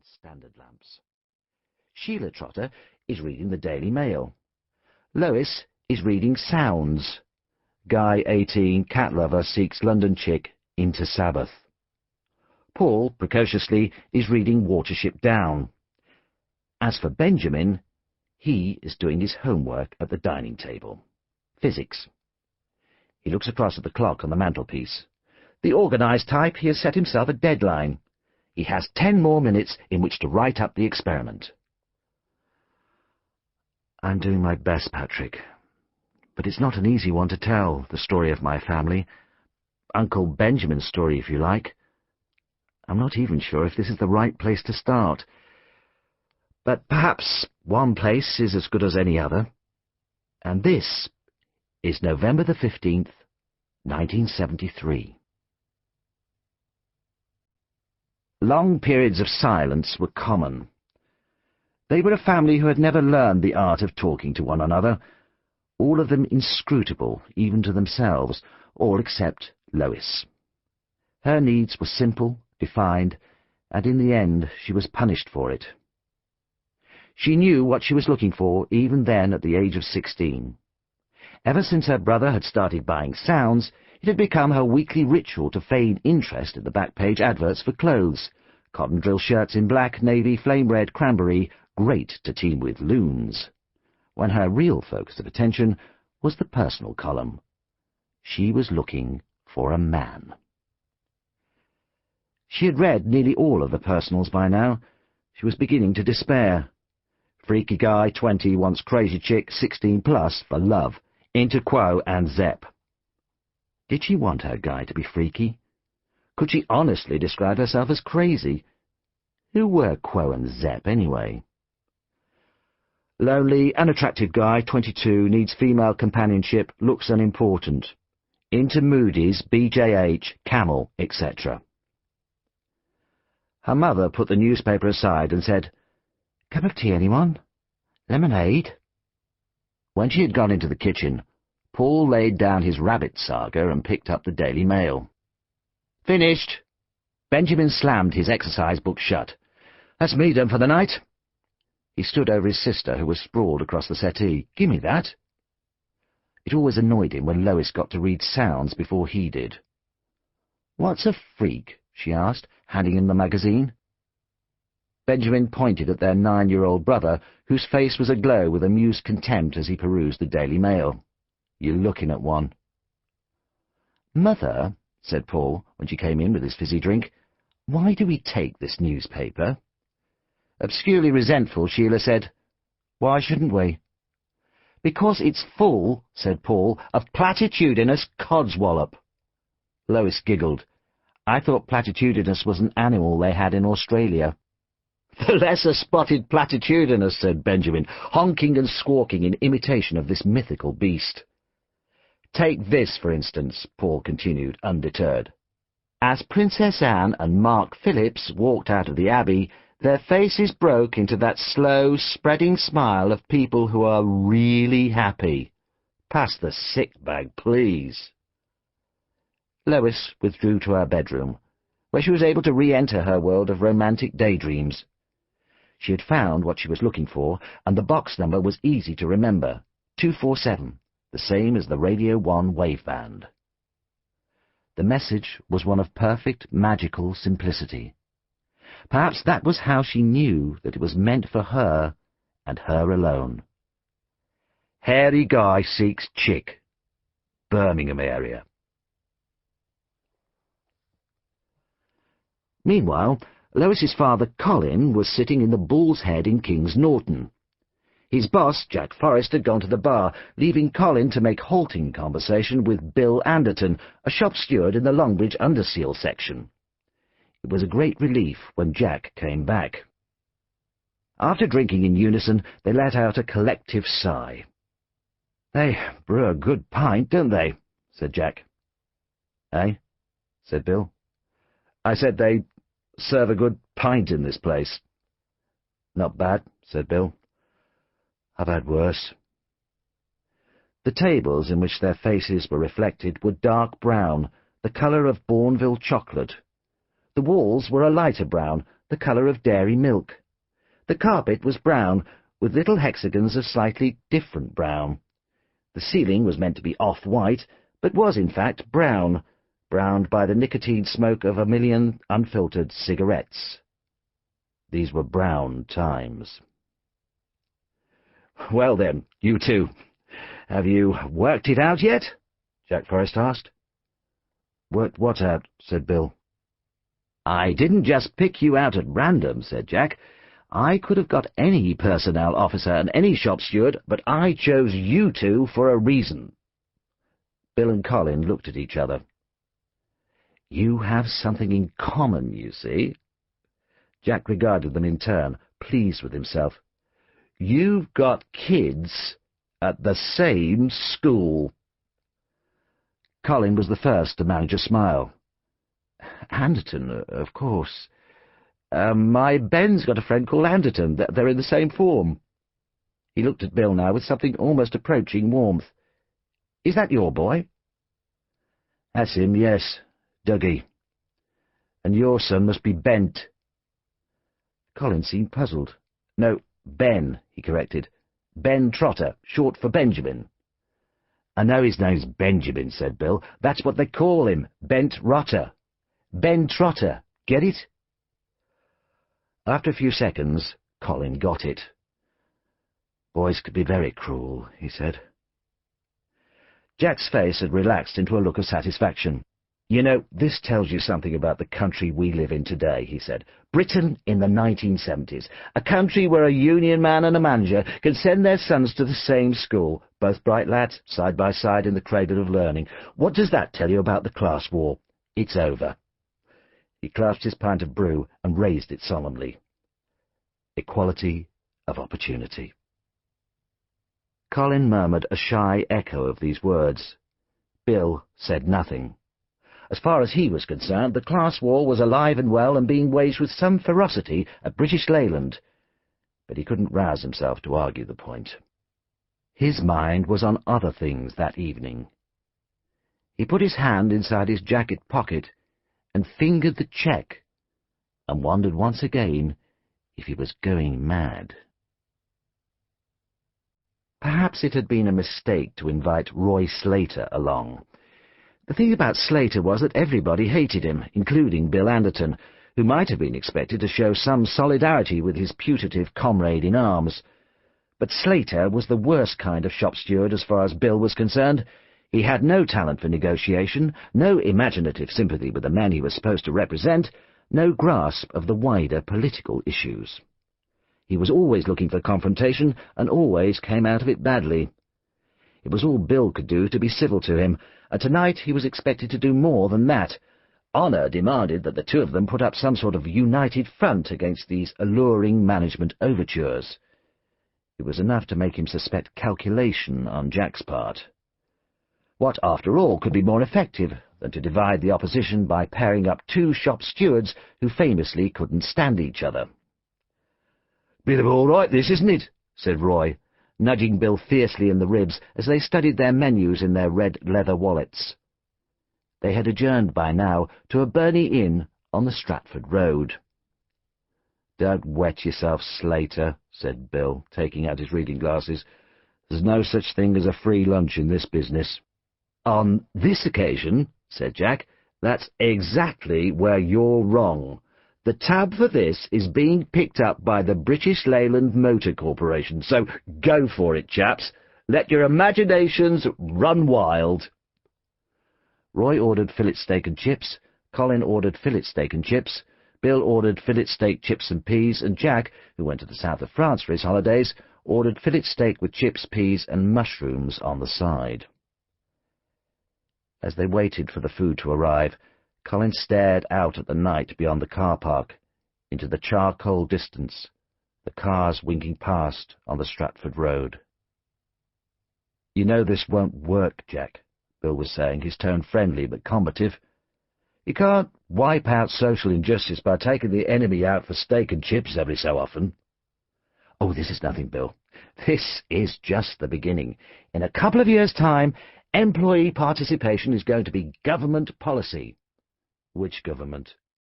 standard lamps. Sheila Trotter is reading the Daily Mail. Lois is reading Sounds. Guy, 18, cat lover, seeks London chick into Sabbath. Paul, precociously, is reading Watership Down. As for Benjamin, he is doing his homework at the dining table. Physics. He looks across at the clock on the mantelpiece. The organised type, he has set himself a deadline. He has 10 more minutes in which to write up the experiment. I'm doing my best, Patrick. But it's not an easy one to tell, the story of my family. Uncle Benjamin's story, if you like. I'm not even sure if this is the right place to start. But perhaps one place is as good as any other. And this is November the 15th, 1973. Long periods of silence were common. They were a family who had never learned the art of talking to one another, all of them inscrutable, even to themselves, all except Lois. Her needs were simple, defined, and in the end she was punished for it. She knew what she was looking for, even then at the age of 16. Ever since her brother had started buying Sounds, it had become her weekly ritual to feign interest in the back-page adverts for clothes. Cotton drill shirts in black, navy, flame red, cranberry, great to team with loons. When her real focus of attention was the personal column. She was looking for a man. She had read nearly all of the personals by now. She was beginning to despair. Freaky guy, 20, wants crazy chick, 16 plus, for love, into Quo and Zep. Did she want her guy to be freaky? Could she honestly describe herself as crazy? Who were Quo and Zep, anyway? Lonely, unattractive guy, 22, needs female companionship, looks unimportant. Into Moody's, BJH, Camel, etc. Her mother put the newspaper aside and said, "Cup of tea, anyone? Lemonade?" When she had gone into the kitchen, Paul laid down his rabbit saga and picked up the Daily Mail. "Finished." Benjamin slammed his exercise book shut. "That's me done for the night." He stood over his sister, who was sprawled across the settee. "Gimme that." It always annoyed him when Lois got to read Sounds before he did. "What's a freak?" she asked, handing him the magazine. Benjamin pointed at their 9-year-old brother, whose face was aglow with amused contempt as he perused the Daily Mail. "You're looking at one." "Mother," said Paul, when she came in with his fizzy drink, "why do we take this newspaper?" Obscurely resentful, Sheila said, "Why shouldn't we?" "Because it's full," said Paul, "of platitudinous codswallop." Lois giggled. "I thought platitudinous was an animal they had in Australia." "The lesser-spotted platitudinous," said Benjamin, honking and squawking in imitation of this mythical beast. "Take this, for instance," Paul continued, undeterred. "As Princess Anne and Mark Phillips walked out of the Abbey, their faces broke into that slow, spreading smile of people who are really happy. Pass the sick bag, please." Lois withdrew to her bedroom, where she was able to re-enter her world of romantic daydreams. She had found what she was looking for, and the box number was easy to remember, 247, the same as the Radio 1 waveband. The message was one of perfect, magical simplicity. Perhaps that was how she knew that it was meant for her, and her alone. "Hairy guy seeks chick. Birmingham area." Meanwhile, Lois's father, Colin, was sitting in the Bull's Head in King's Norton. His boss, Jack Forrest, had gone to the bar, leaving Colin to make halting conversation with Bill Anderton, a shop steward in the Longbridge Underseal section. It was a great relief when Jack came back. After drinking in unison, they let out a collective sigh. "They brew a good pint, don't they?" said Jack. "Eh?" said Bill. "I said they serve a good pint in this place." "Not bad," said Bill. "I've had worse." The tables in which their faces were reflected were dark brown, the colour of Bourneville chocolate. The walls were a lighter brown, the colour of dairy milk. The carpet was brown, with little hexagons of slightly different brown. The ceiling was meant to be off-white, but was in fact brown, browned by the nicotine smoke of 1,000,000 unfiltered cigarettes. These were brown times. "Well then, you two, have you worked it out yet?" Jack Forrest asked. "Worked what out?" said Bill. "I didn't just pick you out at random," said Jack. "I could have got any personnel officer and any shop steward, but I chose you two for a reason." Bill and Colin looked at each other. "You have something in common, you see." Jack regarded them in turn, pleased with himself. "You've got kids at the same school." Colin was the first to manage a smile. "Anderton, of course. My Ben's got a friend called Anderton. They're in the same form." He looked at Bill now with something almost approaching warmth. "Is that your boy?" "That's him, yes. Dougie. And your son must be Bent." Colin seemed puzzled. "No, Ben," he corrected. "Ben Trotter, short for Benjamin." "I know his name's Benjamin," said Bill. "That's what they call him, Bent Rotter. Ben Trotter, get it?" After a few seconds, Colin got it. "Boys could be very cruel," he said. Jack's face had relaxed into a look of satisfaction. "You know, this tells you something about the country we live in today," he said. "Britain in the 1970s, a country where a union man and a manager can send their sons to the same school, both bright lads, side by side in the cradle of learning. What does that tell you about the class war? It's over." He clasped his pint of brew and raised it solemnly. Equality of opportunity. Colin murmured a shy echo of these words. Bill said nothing. As far as he was concerned, the class war was alive and well and being waged with some ferocity at British Leyland, but he couldn't rouse himself to argue the point. His mind was on other things that evening. He put his hand inside his jacket pocket and fingered the cheque, and wondered once again if he was going mad. Perhaps it had been a mistake to invite Roy Slater along. The thing about Slater was that everybody hated him, including Bill Anderton, who might have been expected to show some solidarity with his putative comrade-in-arms. But Slater was the worst kind of shop steward as far as Bill was concerned. He had no talent for negotiation, no imaginative sympathy with the men he was supposed to represent, no grasp of the wider political issues. He was always looking for confrontation, and always came out of it badly. It was all Bill could do to be civil to him, and tonight he was expected to do more than that. Honour demanded that the two of them put up some sort of united front against these alluring management overtures. It was enough to make him suspect calculation on Jack's part. What, after all, could be more effective than to divide the opposition by pairing up two shop stewards who famously couldn't stand each other? "Bit of all right, this, isn't it?" said Roy, nudging Bill fiercely in the ribs as they studied their menus in their red leather wallets. They had adjourned by now to a Burney Inn on the Stratford Road. "Don't wet yourself, Slater," said Bill, taking out his reading glasses. "There's no such thing as a free lunch in this business." "On this occasion," said Jack, "that's exactly where you're wrong. The tab for this is being picked up by the British Leyland Motor Corporation, so go for it, chaps. Let your imaginations run wild." Roy ordered fillet steak and chips, Colin ordered fillet steak and chips, Bill ordered fillet steak, chips and peas, and Jack, who went to the south of France for his holidays, ordered fillet steak with chips, peas, and mushrooms on the side. As they waited for the food to arrive, Colin stared out at the night beyond the car park, into the charcoal distance, the cars winking past on the Stratford Road. "You know this won't work, Jack," Bill was saying, his tone friendly but combative. "You can't wipe out social injustice by taking the enemy out for steak and chips every so often." "Oh, this is nothing, Bill. This is just the beginning. In a couple of years' time, employee participation is going to be government policy." "Which government?"